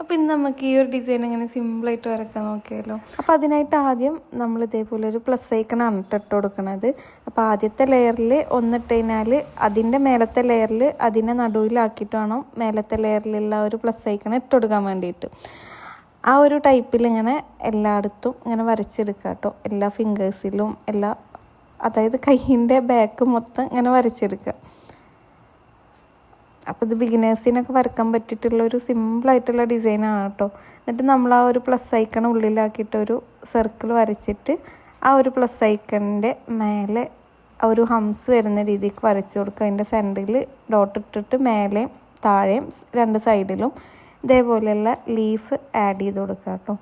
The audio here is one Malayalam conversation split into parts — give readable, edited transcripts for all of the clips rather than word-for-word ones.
അപ്പോൾ ഇന്ന് നമുക്ക് ഈ ഒരു ഡിസൈൻ എങ്ങനെ സിമ്പിളായിട്ട് വരയ്ക്കാൻ നോക്കിയാലോ. അപ്പോൾ അതിനായിട്ട് ആദ്യം നമ്മൾ ഇതേപോലെ ഒരു പ്ലസ് ഐക്കണാണ് ഇട്ട് കൊടുക്കുന്നത്. അപ്പോൾ ആദ്യത്തെ ലെയറിൽ ഒന്നിട്ട് കഴിഞ്ഞാൽ അതിൻ്റെ മേലത്തെ ലെയറിൽ അതിനെ നടുവിലാക്കിയിട്ട് വേണം മേലത്തെ ലെയറിലുള്ള ഒരു പ്ലസ് ഐക്കൺ ഇട്ട് കൊടുക്കാൻ വേണ്ടിയിട്ട്. ആ ഒരു ടൈപ്പിൽ ഇങ്ങനെ എല്ലായിടത്തും ഇങ്ങനെ വരച്ചെടുക്കുക കേട്ടോ. എല്ലാ ഫിംഗേഴ്സിലും അതായത് കൈയിൻ്റെ ബാക്ക് മൊത്തം ഇങ്ങനെ വരച്ചെടുക്കുക. അപ്പോൾ ഇത് ബിഗിനേഴ്സിനൊക്കെ വരക്കാൻ പറ്റിയിട്ടുള്ളൊരു സിമ്പിളായിട്ടുള്ള ഡിസൈനാണ് കേട്ടോ. എന്നിട്ട് നമ്മൾ ആ ഒരു പ്ലസ് ഐക്കൺ ഉള്ളിലാക്കിയിട്ടൊരു സർക്കിൾ വരച്ചിട്ട് ആ ഒരു പ്ലസ് ഐക്കണിൻ്റെ മേലെ ഒരു ഹംസ് വരുന്ന രീതിക്ക് വരച്ചു കൊടുക്കുക. അതിൻ്റെ സെൻറ്ററിൽ ഡോട്ട് ഇട്ടിട്ട് മേലെയും താഴെയും രണ്ട് സൈഡിലും ഇതേപോലെയുള്ള ലീഫ് ആഡ് ചെയ്ത് കൊടുക്കുക കേട്ടോ.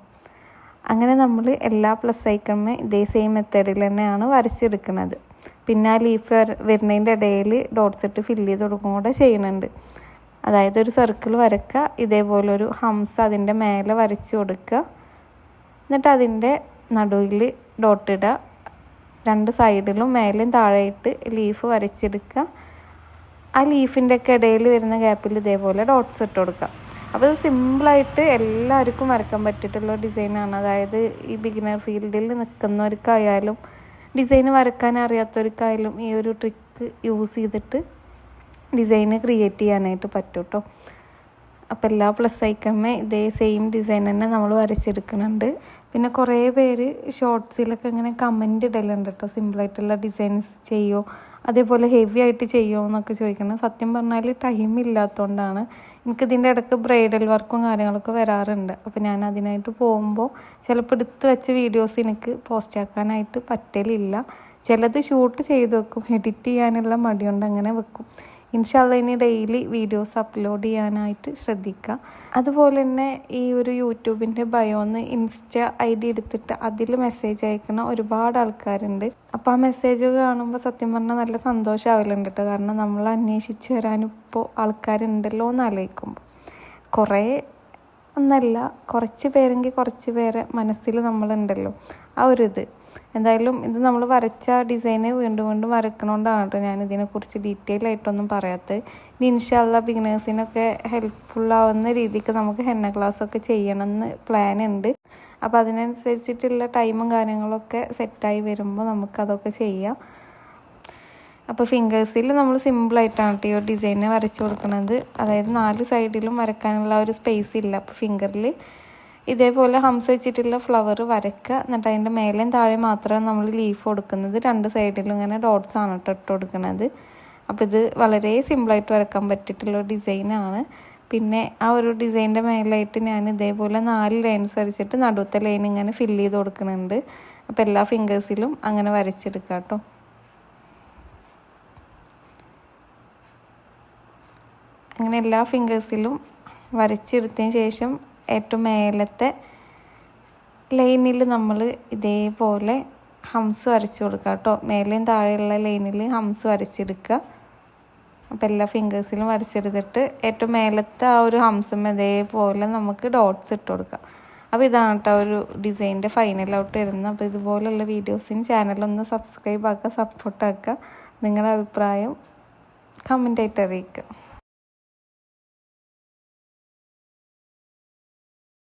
അങ്ങനെ നമ്മൾ എല്ലാ പ്ലസ് ഐക്കണും ഇതേ സെയിം മെത്തേഡിൽ തന്നെയാണ് വരച്ചെടുക്കുന്നത്. പിന്നെ ആ ലീഫ് വരുന്നതിൻ്റെ ഇടയിൽ ഡോട്ട്സ് ഇട്ട് ഫില്ല് ചെയ്ത് കൊടുക്കും കൂടെ ചെയ്യുന്നുണ്ട്. അതായത് ഒരു സർക്കിൾ വരക്കുക, ഇതേപോലെ ഒരു ഹംസ് അതിൻ്റെ മേലെ വരച്ച് കൊടുക്കുക, എന്നിട്ട് അതിൻ്റെ നടുവിൽ ഡോട്ട് ഇടുക, രണ്ട് സൈഡിലും മേലെയും താഴെയിട്ട് ലീഫ് വരച്ചെടുക്കുക. ആ ലീഫിൻ്റെ ഒക്കെ ഇടയിൽ വരുന്ന ഗ്യാപ്പിൽ ഇതേപോലെ ഡോട്ട്സ് ഇട്ട് കൊടുക്കുക. അപ്പോൾ ഇത് സിമ്പിളായിട്ട് എല്ലാവർക്കും വരക്കാൻ പറ്റിയിട്ടുള്ള ഡിസൈനാണ്. അതായത് ഈ ബിഗിനർ ഫീൽഡിൽ നിൽക്കുന്നവർക്കായാലും ഡിസൈൻ വരക്കാൻ അറിയാത്തവർക്കായാലും ഈ ഒരു ട്രിക്ക് യൂസ് ചെയ്തിട്ട് ഡിസൈന് ക്രിയേറ്റ് ചെയ്യാനായിട്ട് പറ്റും കേട്ടോ. അപ്പോൾ എല്ലാ പ്ലസ് ഐക്കണുമേ ഇതേ സെയിം ഡിസൈൻ തന്നെ നമ്മൾ വരച്ചെടുക്കുന്നുണ്ട്. പിന്നെ കുറേ പേര് ഷോർട്സിലൊക്കെ ഇങ്ങനെ കമൻറ്റ് ഇടലുണ്ട് കേട്ടോ, സിമ്പിളായിട്ടുള്ള ഡിസൈൻസ് ചെയ്യുമോ, അതേപോലെ ഹെവി ആയിട്ട് ചെയ്യുമോ എന്നൊക്കെ ചോദിക്കണം. സത്യം പറഞ്ഞാൽ ടൈം ഇല്ലാത്തതുകൊണ്ടാണ്. എനിക്കിതിൻ്റെ ഇടയ്ക്ക് ബ്രൈഡൽ വർക്കും കാര്യങ്ങളൊക്കെ വരാറുണ്ട്. അപ്പോൾ ഞാൻ അതിനായിട്ട് പോകുമ്പോൾ ചിലപ്പോൾ എടുത്ത് വെച്ച വീഡിയോസ് എനിക്ക് പോസ്റ്റ് ആക്കാനായിട്ട് പറ്റലില്ല. ചിലത് ഷൂട്ട് ചെയ്ത് വെക്കും, എഡിറ്റ് ചെയ്യാനുള്ള മടിയുണ്ട് അങ്ങനെ വെക്കും. ഇൻഷാല്ലാ ഇനി ഡെയിലി വീഡിയോസ് അപ്ലോഡ് ചെയ്യാനായിട്ട് ശ്രദ്ധിക്കുക. അതുപോലെ തന്നെ ഈ ഒരു യൂട്യൂബിൻ്റെ ബയോന്ന് ഇൻസ്റ്റ ID എടുത്തിട്ട് അതിൽ മെസ്സേജ് അയക്കുന്ന ഒരുപാട് ആൾക്കാരുണ്ട്. അപ്പോൾ ആ മെസ്സേജ് കാണുമ്പോൾ സത്യം പറഞ്ഞാൽ നല്ല സന്തോഷമാവലുണ്ട് കേട്ടോ. കാരണം നമ്മൾ അന്വേഷിച്ച് വരാനും ഇപ്പോൾ ആൾക്കാരുണ്ടല്ലോ എന്ന് ആലോചിക്കുമ്പോൾ കുറേ ഒന്നല്ല, കുറച്ച് പേരെങ്കിൽ കുറച്ച് പേരെ മനസ്സിൽ നമ്മളുണ്ടല്ലോ ആ ഒരു ഇത്. എന്തായാലും ഇത് നമ്മൾ വരച്ച ഡിസൈന് വീണ്ടും വീണ്ടും വരക്കണോണ്ടാണ് കേട്ടോ ഞാൻ ഇതിനെക്കുറിച്ച് ഡീറ്റെയിൽ ആയിട്ടൊന്നും പറയാത്തത്. ഇനി ഇൻഷാല്ലാ ബിഗിനേഴ്സിനൊക്കെ ഹെൽപ്ഫുള്ളാവുന്ന രീതിക്ക് നമുക്ക് ഹെന്ന ക്ലാസ്സൊക്കെ ചെയ്യണമെന്ന് പ്ലാൻ ഉണ്ട്. അപ്പോൾ അതിനനുസരിച്ചിട്ടുള്ള ടൈമും കാര്യങ്ങളൊക്കെ സെറ്റായി വരുമ്പോൾ നമുക്കതൊക്കെ ചെയ്യാം. അപ്പോൾ ഫിംഗേഴ്സിൽ നമ്മൾ സിമ്പിളായിട്ടാണ് കേട്ടോ ഈ ഒരു ഡിസൈന് വരച്ച് കൊടുക്കുന്നത്. അതായത് 4 സൈഡിലും വരക്കാനുള്ള ഒരു സ്പേസ് ഇല്ല. അപ്പോൾ ഫിംഗറിൽ ഇതേപോലെ ഹംസ് വെച്ചിട്ടുള്ള ഫ്ലവർ വരക്കുക, എന്നിട്ട് അതിൻ്റെ മേലെയും താഴെ മാത്രമേ നമ്മൾ ലീഫ് കൊടുക്കുന്നത്. 2 സൈഡിലും ഇങ്ങനെ ഡോട്ട്സ് ആണ് കേട്ടോ ഇട്ട് കൊടുക്കുന്നത്. അപ്പോൾ ഇത് വളരെ സിമ്പിളായിട്ട് വരക്കാൻ പറ്റിയിട്ടുള്ള ഡിസൈനാണ്. പിന്നെ ആ ഒരു ഡിസൈനിൻ്റെ മേലായിട്ട് ഞാൻ ഇതേപോലെ 4 ലൈൻസ് വരച്ചിട്ട് നടുവത്തെ ലൈൻ ഇങ്ങനെ ഫില്ല് ചെയ്ത് കൊടുക്കുന്നുണ്ട്. അപ്പോൾ എല്ലാ ഫിംഗേഴ്സിലും അങ്ങനെ വരച്ചെടുക്കുക കേട്ടോ. അങ്ങനെ എല്ലാ ഫിംഗേഴ്സിലും വരച്ചെടുത്തതിന് ശേഷം ഏറ്റവും മേലത്തെ ലൈനിൽ നമ്മൾ ഇതേപോലെ ഹംസ് വരച്ച് കൊടുക്കുക കേട്ടോ. മേലെയും താഴെയുള്ള ലൈനിൽ ഹംസ് വരച്ചെടുക്കുക. അപ്പോൾ എല്ലാ ഫിംഗേഴ്സിലും വരച്ചെടുത്തിട്ട് ഏറ്റവും മേലത്തെ ആ ഒരു ഹംസും ഇതേപോലെ നമുക്ക് ഡോട്ട്സ് ഇട്ട് കൊടുക്കുക. അപ്പോൾ ഇതാണ് കേട്ടോ ഒരു ഡിസൈനിൻ്റെ ഫൈനൽ ഔട്ട് വരുന്നത്. അപ്പോൾ ഇതുപോലുള്ള വീഡിയോസിന് ചാനലൊന്ന് സബ്സ്ക്രൈബ് ആക്കുക, സപ്പോർട്ടാക്കുക. നിങ്ങളുടെ അഭിപ്രായം കമൻ്റായിട്ട് അറിയിക്കുക.